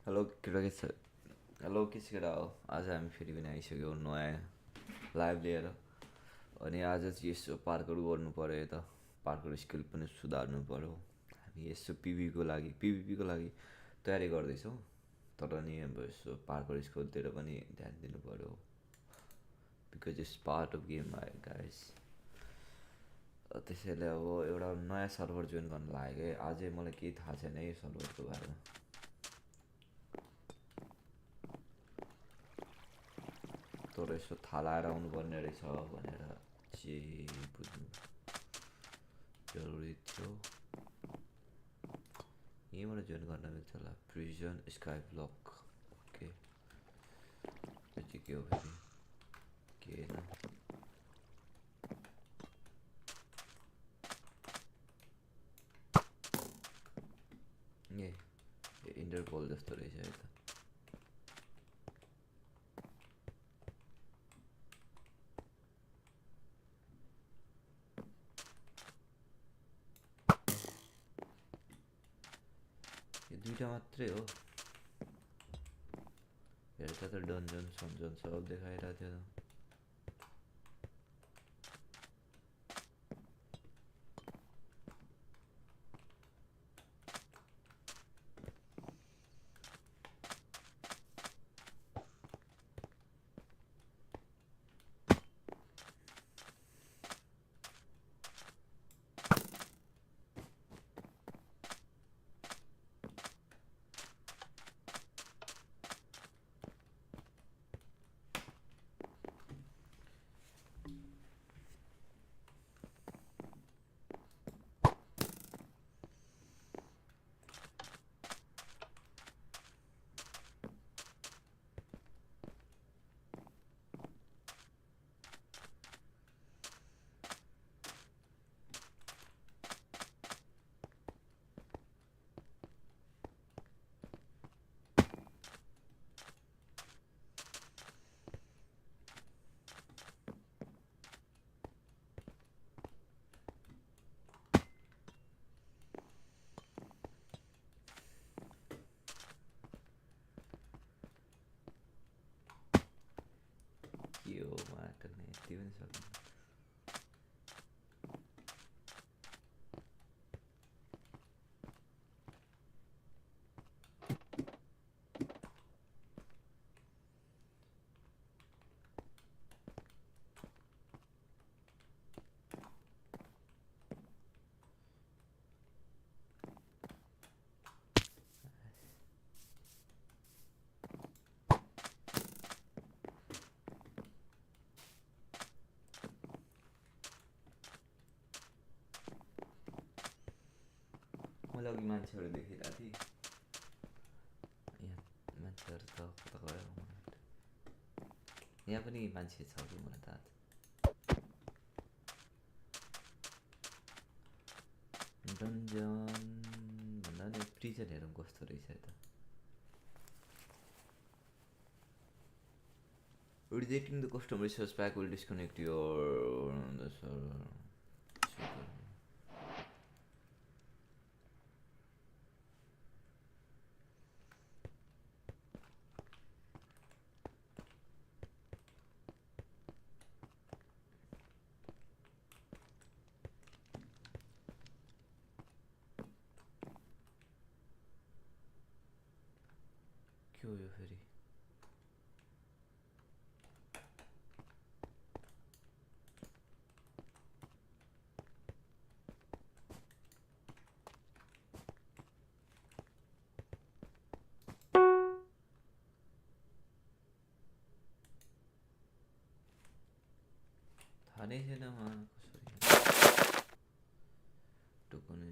Hello केटा के छ हेलो के छ केटा हो आज हामी फेरि पनि आइसक्यौँ नयाँ लाइभ लिएर अनि आज चाहिँ यसो पार्करहरू गर्नु पऱ्यो यता पार्कर स्किल पनि सुधार्नु पऱ्यो हामी यसो पिभिपीको लागि तयारी गर्दैछौँ तर नि अब यसो पार्कर स्किलतिर पनि ध्यान दिनु पऱ्यो because it's part of game guys त्यसैले अब एउटा नयाँ सर्भर जोइन गर्न लागेको अझै मलाई केही थाहा छैन है यो सर्भरको बारेमा तर यसो थाहा लाएर आउनुपर्ने रहेछ भनेर चाहिँ बुझ्नु जरुरी थियो यहीँबाट जोइन गर्न मिल्छ होला प्रिजन स्काई ब्लक ओके यो चाहिँ के हो फेरि के होइन ए इन्टरपोल जस्तो रहेछ है त दुईटा मात्रै हो हेर्दा त डन्जन सन्जन सब देखाइरहेको थियो के हो माटो नि यति पनि सक्नु मैले अघि मान्छेहरू देखिरहेको थिएँ यहाँ मान्छेहरू त कता गयो यहाँ पनि मान्छे छ कि मलाई थाहा डन्जन भन्दा नि प्रिजन हेरौँ कस्तो रहेछ त Rejecting the customer resource pack will disconnect your the server. क्यों यो फेरि थाहा नै छैन उहाँ कसरी token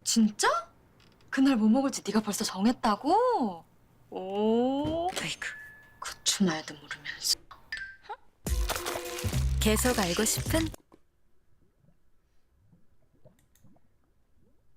진짜? 그날 뭐 먹을지 네가 벌써 정했다고? 오. 으이그. 그치 말도 모르면서. 계속 알고 싶은?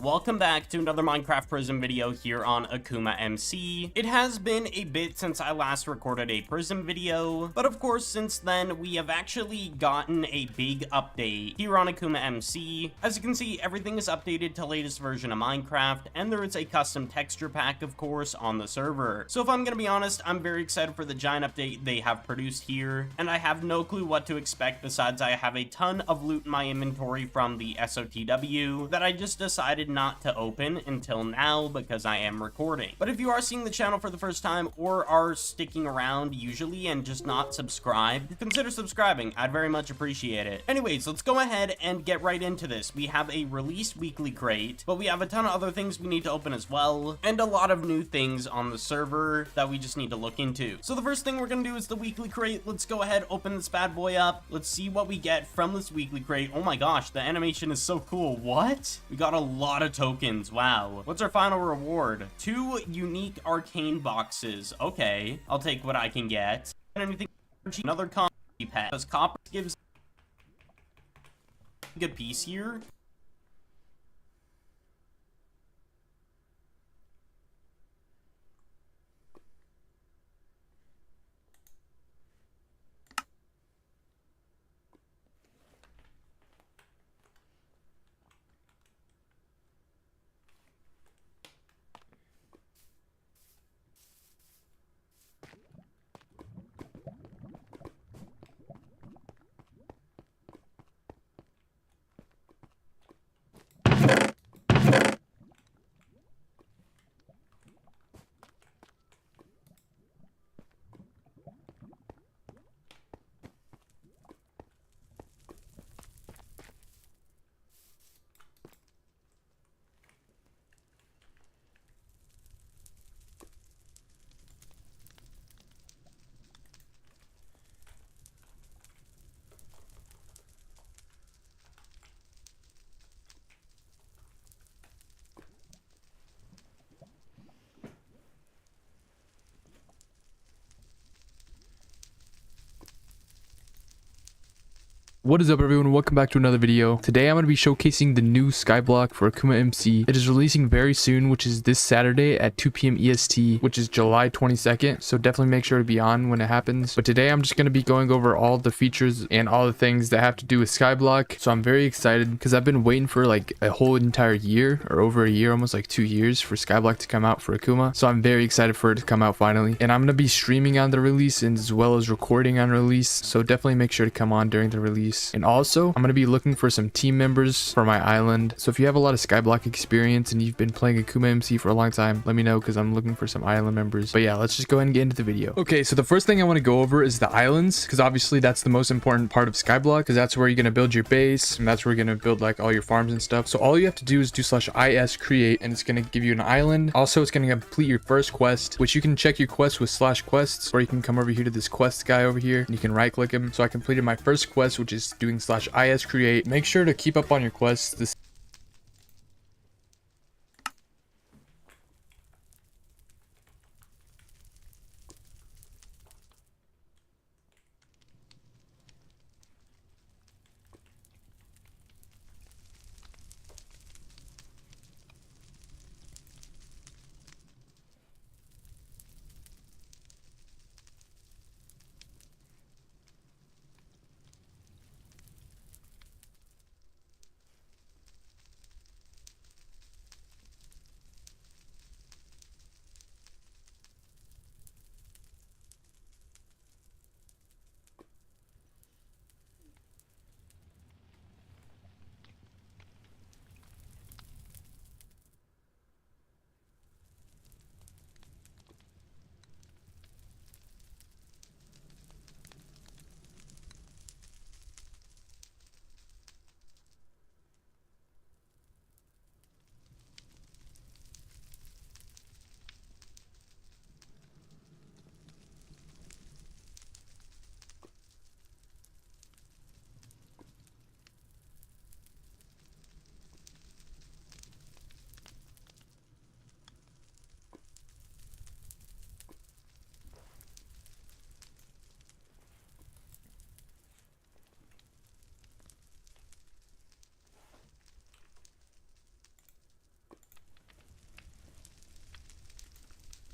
Welcome back to another Minecraft Prism video here on Akuma MC. It has been a bit since I last recorded a Prism video, but of course since then we have actually gotten a big update here on Akuma MC. As you can see, everything is updated to latest version of Minecraft, and there is a custom texture pack of course on the server. So if I'm gonna be honest, I'm very excited for the giant update they have produced here, and I have no clue what to expect besides I have a ton of loot in my inventory from the SOTW that I just decided not to open until now because I am recording. But if you are seeing the channel for the first time or are sticking around usually and just not subscribed, consider subscribing. I'd very much appreciate it. Anyways, let's go ahead and get right into this. We have a released weekly crate, but we have a ton of other things we need to open as well, and a lot of new things on the server that we just need to look into. So the first thing we're gonna do is the weekly crate. Let's go ahead, open this bad boy up. Let's see what we get from this weekly crate. Oh my gosh, the animation is so cool. What? We got a lot of tokens. Wow. What's our final reward? 2 unique arcane boxes. Okay, I'll take what I can get. Anything? Another copy pet. Does copper gives a good piece here? What is up everyone, welcome back to another video. Today I'm going to be showcasing the new skyblock for Akuma MC. It is releasing very soon, which is this Saturday at 2 p.m. EST, which is July 22nd, so definitely make sure to be on when it happens. But today I'm just going to be going over all the features and all the things that have to do with skyblock, so I'm very excited because I've been waiting for like a whole entire year, or over a year, almost like 2 years for skyblock to come out for Akuma, so I'm very excited for it to come out finally. And I'm going to be streaming on the release and as well as recording on release, so definitely make sure to come on during the release. And also, I'm going to be looking for some team members for my island. So if you have a lot of skyblock experience and you've been playing Akuma MC for a long time, let me know because I'm looking for some island members. But yeah, let's just go ahead and get into the video. Okay, so the first thing I want to go over is the islands, because obviously that's the most important part of skyblock, because that's where you're going to build your base and that's where you're going to build like all your farms and stuff. So all you have to do is do /is create and it's going to give you an island. Also, it's going to complete your first quest, which you can check your quest with /quests, or you can come over here to this quest guy over here and you can right click him. So I completed my first quest, which is doing /is create. Make sure to keep up on your quests. This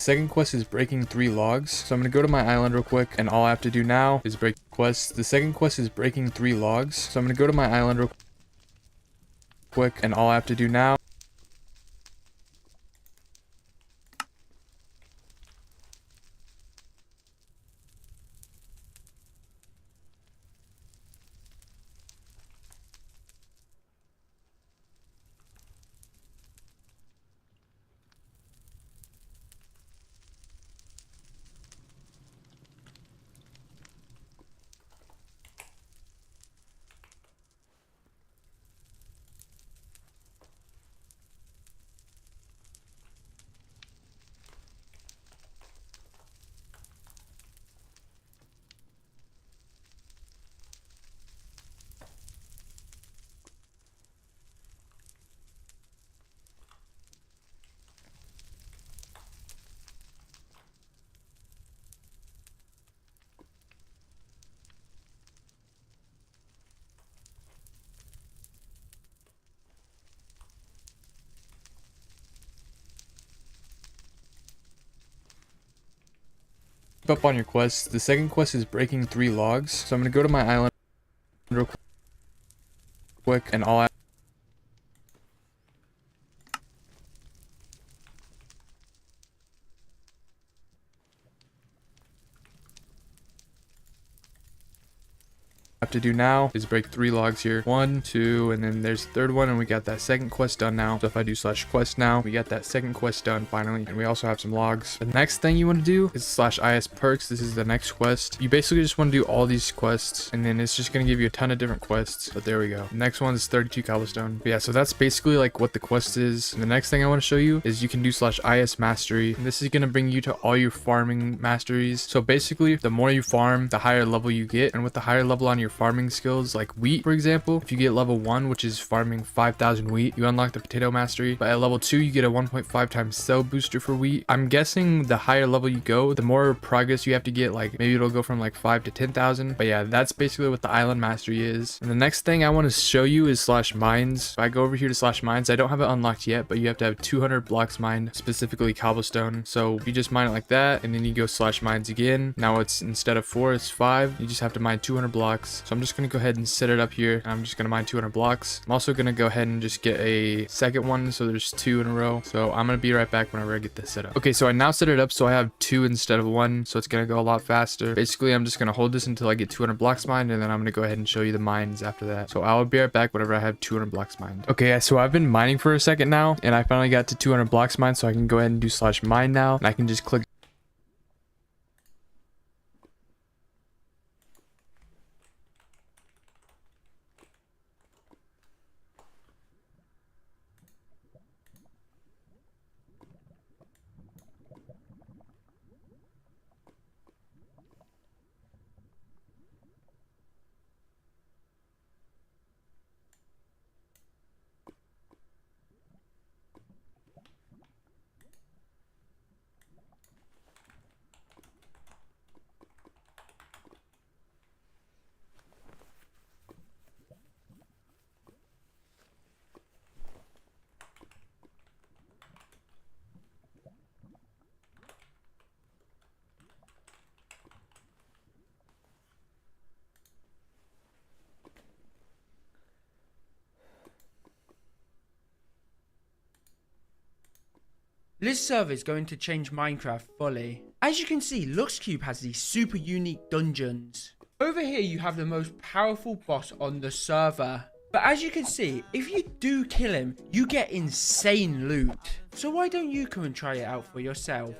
Second quest is breaking 3 logs. So I'm gonna go to my island real quick, and all I have to do now is break quests. The second quest is breaking 3 logs. So I'm gonna go to my island real quick, and all I have to do now up on your quests. The second quest is breaking 3 logs. So I'm gonna go to my island real quick, and all I have to do now is break 3 logs here. 1, 2, and then there's the third one, and we got that second quest done now. So if I do /quest now, we got that second quest done finally, and we also have some logs. The next thing you want to do is /is perks. This is the next quest. You basically just want to do all these quests, and then it's just going to give you a ton of different quests. But there we go. The next one is 32 cobblestone. But yeah, so that's basically like what the quest is. And the next thing I want to show you is you can do /is mastery, and this is going to bring you to all your farming masteries. So basically, the more you farm, the higher level you get, and with the higher level on your farming skills, like wheat for example, if you get level 1, which is farming 5,000 wheat, you unlock the potato mastery. But at level 2 you get a 1.5 times cell booster for wheat. I'm guessing the higher level you go, the more progress you have to get, like maybe it'll go from like 5 to 10,000. But yeah, that's basically what the island mastery is. And the next thing I want to show you is /mines. If I go over here to /mines, I don't have it unlocked yet, but you have to have 200 blocks mined, specifically cobblestone. So you just mine it like that, and then you go /mines again. Now it's, instead of 4, it's 5. You just have to mine 200 blocks. So I'm just gonna go ahead and set it up here, and I'm just gonna mine 200 blocks. I'm also gonna go ahead and just get a second one, so there's 2 in a row. So I'm gonna be right back whenever I get this set up. Okay, so I now set it up so I have 2 instead of 1, so it's gonna go a lot faster. Basically, I'm just gonna hold this until I get 200 blocks mined, and then I'm gonna go ahead and show you the mines after that. So I'll be right back whenever I have 200 blocks mined. Okay, so I've been mining for a second now, and I finally got to 200 blocks mined, so I can go ahead and do /mine now, and I can just click. This server is going to change Minecraft fully. As you can see, LuxCube has these super unique dungeons. Over here you have the most powerful boss on the server. But as you can see, if you do kill him, you get insane loot. So why don't you come and try it out for yourself?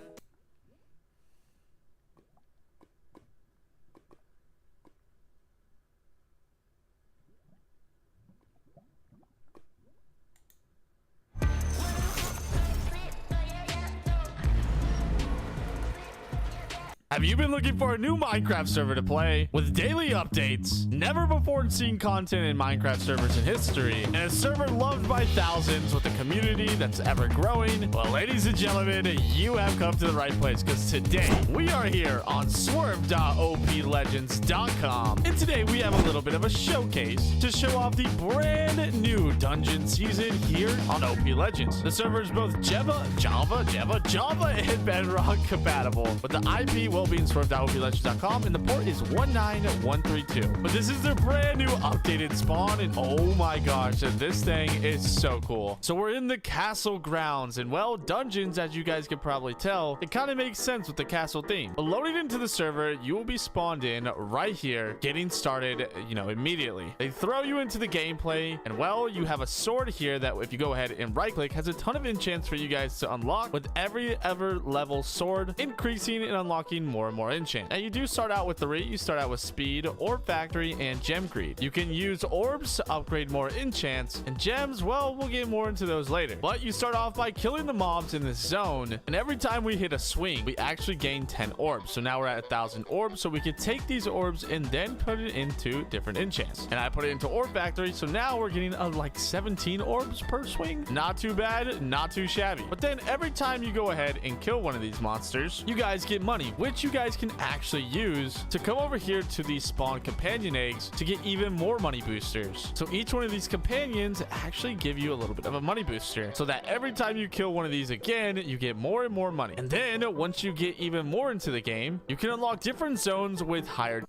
Have you been looking for a new Minecraft server to play with daily updates, never before seen content in Minecraft servers in history, and a server loved by thousands with a community that's ever growing? Well, ladies and gentlemen, you have come to the right place, because today we are here on swerve.oplegends.com, and today we have a little bit of a showcase to show off the brand new dungeon season here on OP Legends. The server is both Java, and Bedrock compatible, but the IP will be in swerve.oplegends.com and the port is 19132. But this is their brand new updated spawn, and oh my gosh, this thing is so cool. So we're in the castle grounds, and well, dungeons, as you guys can probably tell, it kind of makes sense with the castle theme. But loading into the server, you will be spawned in right here, getting started, immediately. They throw you into the gameplay, and well, you have a sword here that if you go ahead and right click has a ton of enchants for you guys to unlock, with every ever level sword increasing and unlocking more and more enchant. Now you do start out with 3. You start out with speed, orb factory, and gem greed. You can use orbs to upgrade more enchants, and gems, well, we'll get more into those later. But you start off by killing the mobs in this zone, and every time we hit a swing, we actually gain 10 orbs. So now we're at 1,000 orbs, so we can take these orbs and then put it into different enchants. And I put it into orb factory, so now we're getting like 17 orbs per swing. Not too bad, not too shabby. But then every time you go ahead and kill one of these monsters, you guys get money, which you guys can actually use to come over here to these spawn companion eggs to get even more money boosters. So each one of these companions actually give you a little bit of a money booster, so that every time you kill one of these again, you get more and more money. And then once you get even more into the game, you can unlock different zones with higher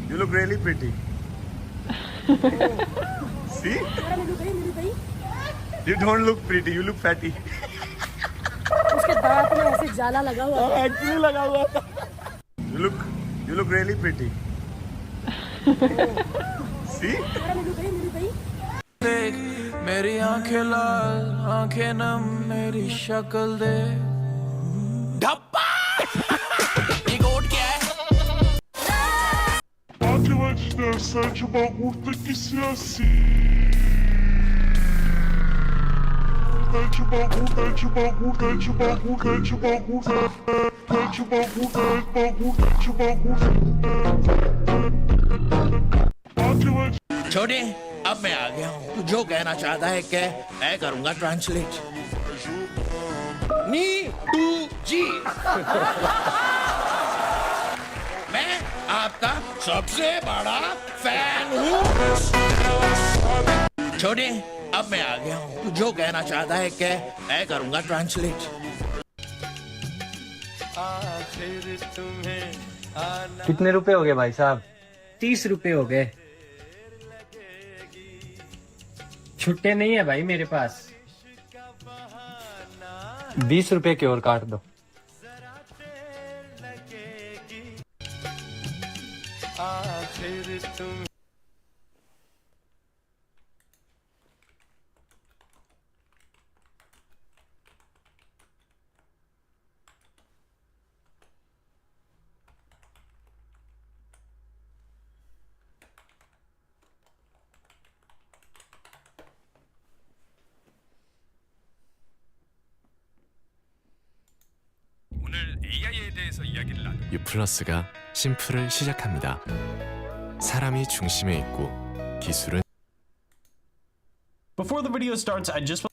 You look really pretty. See? You don't look pretty, you look fatty. उसके दांत में ऐसे जाला लगा हुआ है। Actually लगा हुआ था. You look really pretty. See? देख मेरी आंखें लाल आंखें नम मेरी शक्ल दे ढप्पा ये कोड क्या है Arkadaşlar sence ben buradaki siyasi छोटे अब मैं आ गया हूँ तू जो कहना चाहता है कह मैं करूँगा ट्रांसलेट नी टू जी मैं आपका सबसे बड़ा फैन हूँ छोटे अब मैं आ गया हूँ तू जो कहना चाहता है कह मैं करूँगा ट्रांसलेट कितने रुपए हो गए भाई साहब? 30 रुपए हो गए। छुट्टे नहीं है भाई मेरे पास। 20 रुपए की और काट दो। U+가 심플을 시작합니다. 사람이 중심에 있고 기술은 Before the video starts, I just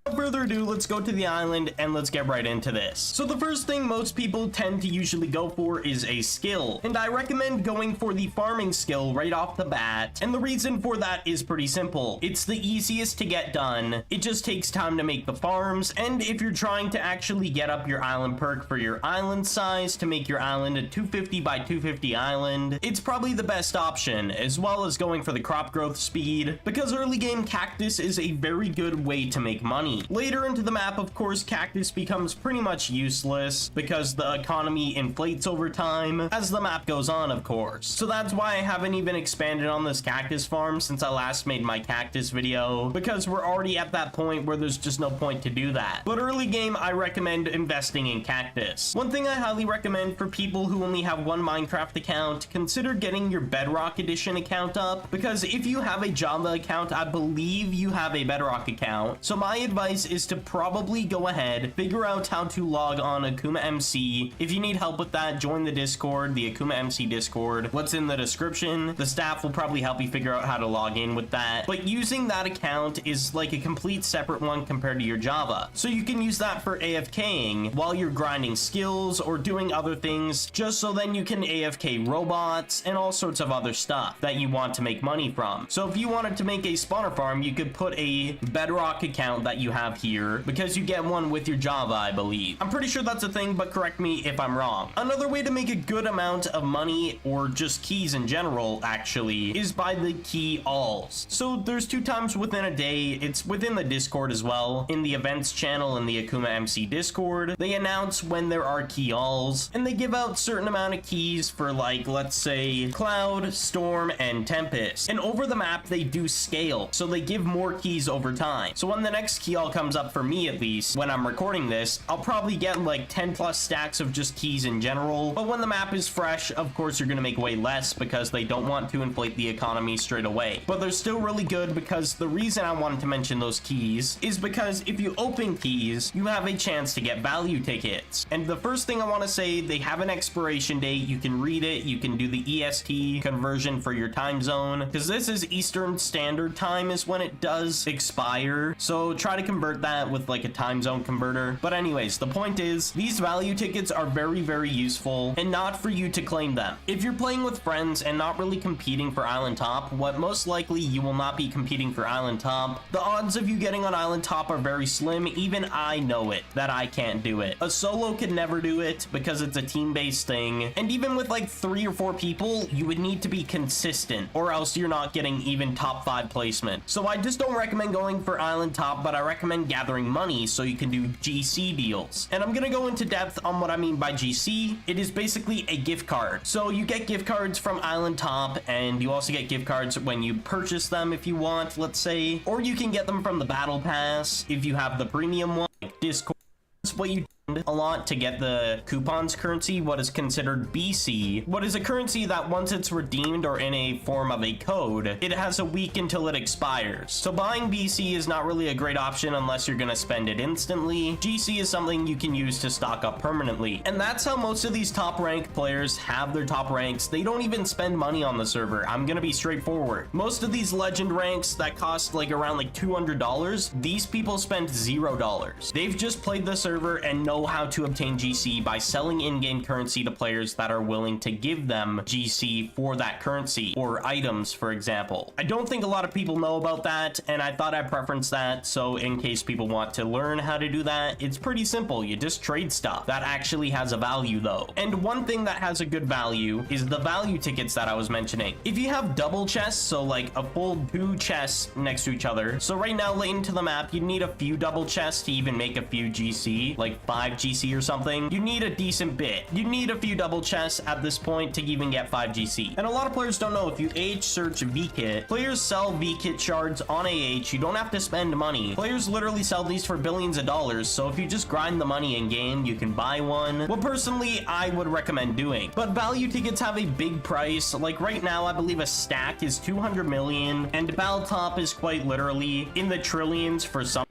without further ado, let's go to the island and let's get right into this. So the first thing most people tend to usually go for is a skill, and I recommend going for the farming skill right off the bat. And the reason for that is pretty simple. It's the easiest to get done. It just takes time to make the farms, and if you're trying to actually get up your island perk for your island size to make your island a 250 by 250 island, it's probably the best option, as well as going for the crop growth speed, because early game cactus is a very good way to make money. Later into the map, of course, cactus becomes pretty much useless because the economy inflates over time as the map goes on, of course. So that's why I haven't even expanded on this cactus farm since I last made my cactus video, because we're already at that point where there's just no point to do that. But early game, I recommend investing in cactus. One thing I highly recommend for people who only have one Minecraft account, consider getting your Bedrock Edition account up, because if you have a Java account, I believe you have a Bedrock account. So my advice is to probably go ahead, figure out how to log on Akuma MC. If you need help with that, join the Discord, the Akuma MC Discord. What's in the description? The staff will probably help you figure out how to log in with that. But using that account is like a complete separate one compared to your Java. So you can use that for AFKing while you're grinding skills or doing other things, just so then you can AFK robots and all sorts of other stuff that you want to make money from. So if you wanted to make a spawner farm, you could put a Bedrock account that you have here, because you get one with your Java, I believe. I'm pretty sure that's a thing, but correct me if I'm wrong. Another way to make a good amount of money, or just keys in general, actually, is by the key alls. So there's 2 times within a day. It's within the Discord as well. In the events channel in the Akuma MC Discord, they announce when there are key alls, and they give out certain amount of keys for, like, let's say Cloud, Storm, and Tempest. And over the map, they do scale, so they give more keys over time. So when the next key all comes up, for me at least, when I'm recording this, I'll probably get like 10 plus stacks of just keys in general. But when the map is fresh, of course you're gonna make way less because they don't want to inflate the economy straight away. But they're still really good, because the reason I wanted to mention those keys is because if you open keys, you have a chance to get value tickets. And the first thing I want to say, they have an expiration date. You can read it. You can do the EST conversion for your time zone, because this is Eastern Standard Time is when it does expire. So try to convert convert that with like a time zone converter. But anyways, the point is, these value tickets are very, very useful and not for you to claim them. If you're playing with friends and not really competing for Island Top, what most likely you will not be competing for Island Top, the odds of you getting on Island Top are very slim. Even I know it, that I can't do it. A solo could never do it because it's a team-based thing. And even with like 3 or 4 people, you would need to be consistent or else you're not getting even top 5 placement. So I just don't recommend going for Island Top, but I recommend gathering money so you can do GC deals. And I'm gonna go into depth on what I mean by GC. It is basically a gift card. So you get gift cards from Island Top, and you also get gift cards when you purchase them if you want, let's say, or you can get them from the Battle Pass if you have the premium one, like Discord. That's what you a lot to get the coupons currency, what is considered BC, what is a currency that once it's redeemed or in a form of a code, it has a week until it expires. So buying BC is not really a great option unless you're gonna spend it instantly. GC is something you can use to stock up permanently. And that's how most of these top ranked players have their top ranks. They don't even spend money on the server. I'm gonna be straightforward. Most of these legend ranks that cost like around like $200, these people spend $0. They've just played the server and know how to obtain GC by selling in-game currency to players that are willing to give them GC for that currency or items, for example. I don't think a lot of people know about that, and I thought I'd preference that, so in case people want to learn how to do that, it's pretty simple. You just trade stuff. That actually has a value though. And one thing that has a good value is the value tickets that I was mentioning. If you have double chests, so like a full 2 chests next to each other, so right now late into the map, you'd need a few double chests to even make a few GC, like 5 GC or something. You need a decent bit. You need a few double chests at this point to even get 5 GC. And a lot of players don't know, if you AH search VKit, players sell VKit shards on AH. You don't have to spend money. Players literally sell these for billions of dollars, so if you just grind the money in game, you can buy one. What personally I would recommend doing. But value tickets have a big price. Like right now, I believe a stack is 200 million, and Battle Top is quite literally in the trillions for some.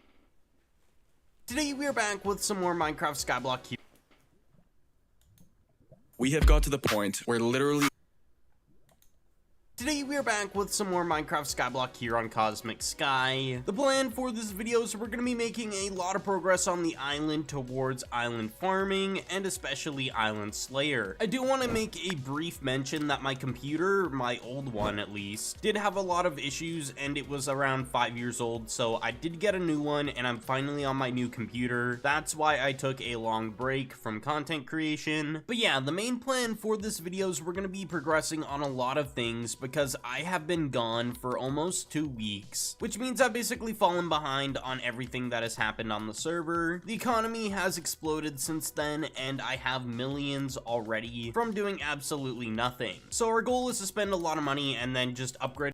Today we are back with some more Minecraft Skyblock here. We have got to the point where literally Today we are back with some more Minecraft Skyblock here on Cosmic Sky. The plan for this video is we're going to be making a lot of progress on the island towards island farming and especially Island Slayer. I do want to make a brief mention that my computer, my old one at least, did have a lot of issues and it was around 5 years old, so I did get a new one and I'm finally on my new computer. That's why I took a long break from content creation. But yeah, the main plan for this video is we're going to be progressing on a lot of things because I have been gone for almost 2 weeks, which means I've basically fallen behind on everything that has happened on the server. The economy has exploded since then, and I have millions already from doing absolutely nothing. So our goal is to spend a lot of money and then just upgrade.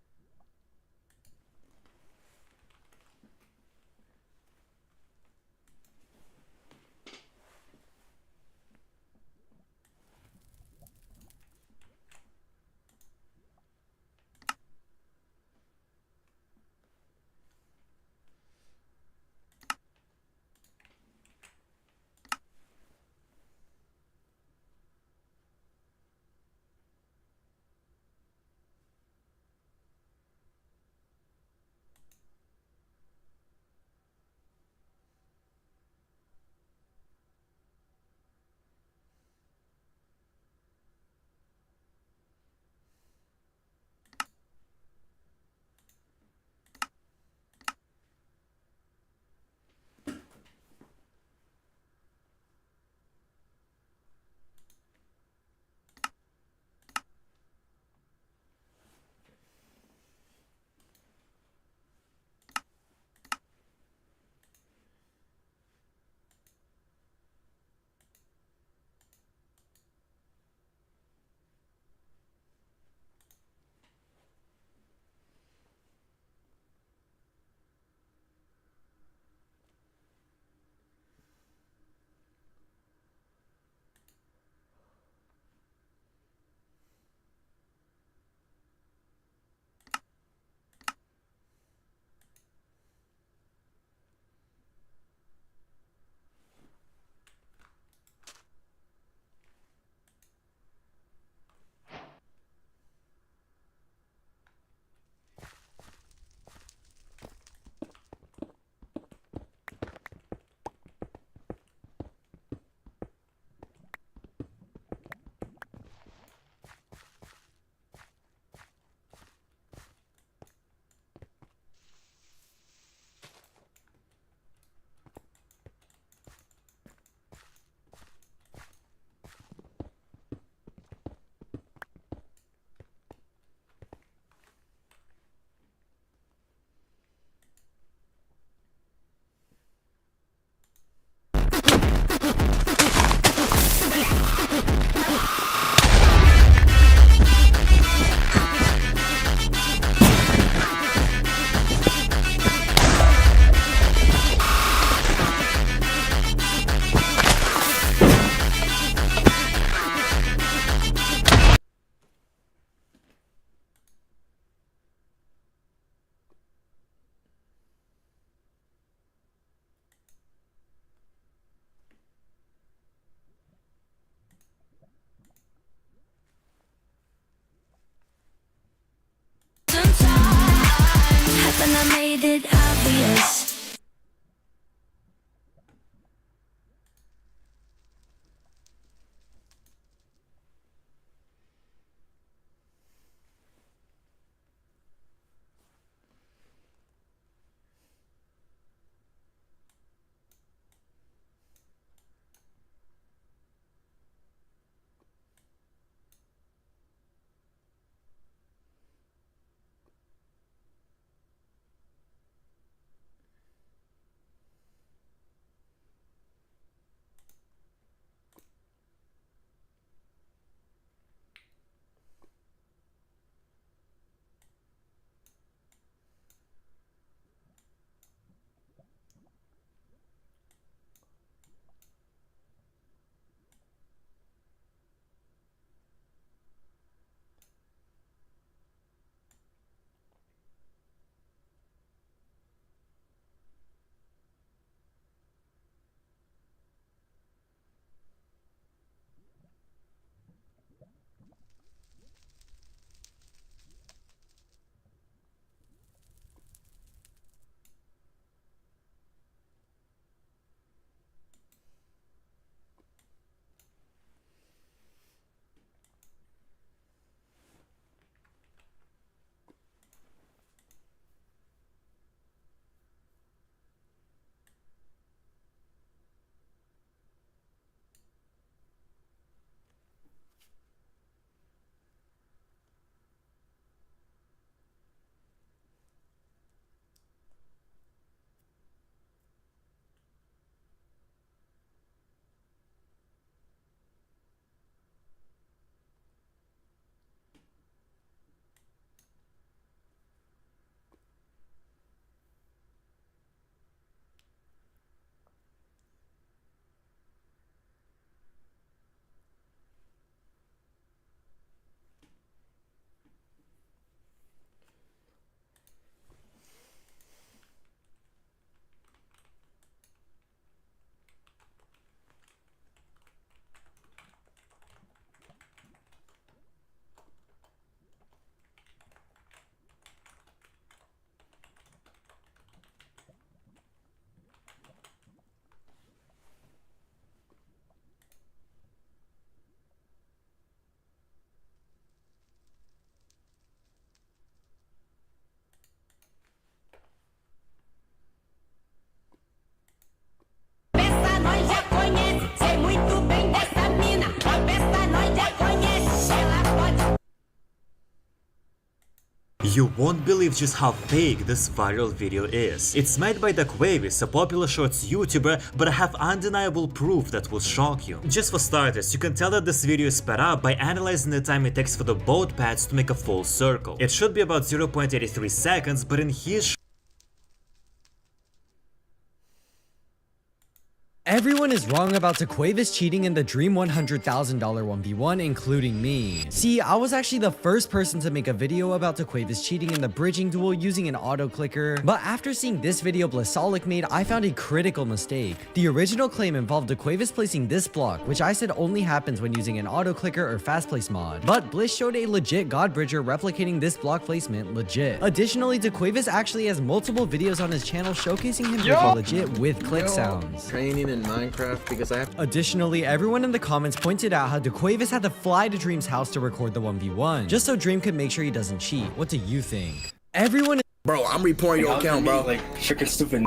You won't believe just how fake this viral video is. It's made by Quavis, a popular shorts YouTuber, but I have undeniable proof that will shock you. Just for starters, you can tell that this video is sped up by analyzing the time it takes for the both pads to make a full circle. It should be about 0.83 seconds, but in his Everyone is wrong about Quavis cheating in the Dream $100,000 1v1, including me. See, I was actually the first person to make a video about Quavis cheating in the bridging duel using an auto clicker, but after seeing this video Blasolic made, I found a critical mistake. The original claim involved Quavis placing this block, which I said only happens when using an auto clicker or fast place mod, but Bliss showed a legit God Bridger replicating this block placement legit. Additionally, Quavis actually has multiple videos on his channel showcasing him bridging legit with click sounds. Training in Minecraft because I have. Additionally, everyone in the comments pointed out how Quavis had to fly to Dream's house to record the 1v1, just so Dream could make sure he doesn't cheat. What do you think? Everyone. Bro, I'm reporting your account, bro. Like, freaking stupid.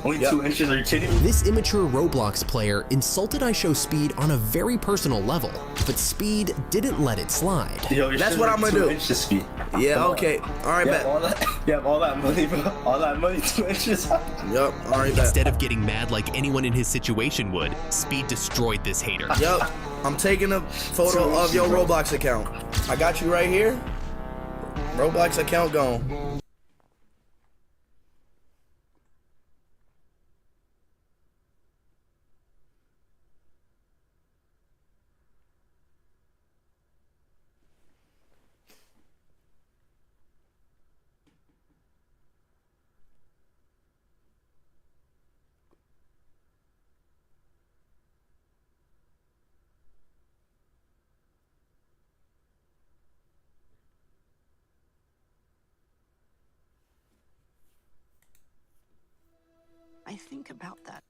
Only 2 inches, are you kidding me? This immature Roblox player insulted IShowSpeed on a very personal level, but Speed didn't let it slide. Yo, that's what I'm gonna do. Speed. Yeah, okay. Alright, bet. You have all that money, bro. All that money, 2 inches. Yup, alright, bet. Instead of getting mad like anyone in his situation would, Speed destroyed this hater. Yup, I'm taking a photo of your Roblox account. I got you right here. Roblox account gone. I think about that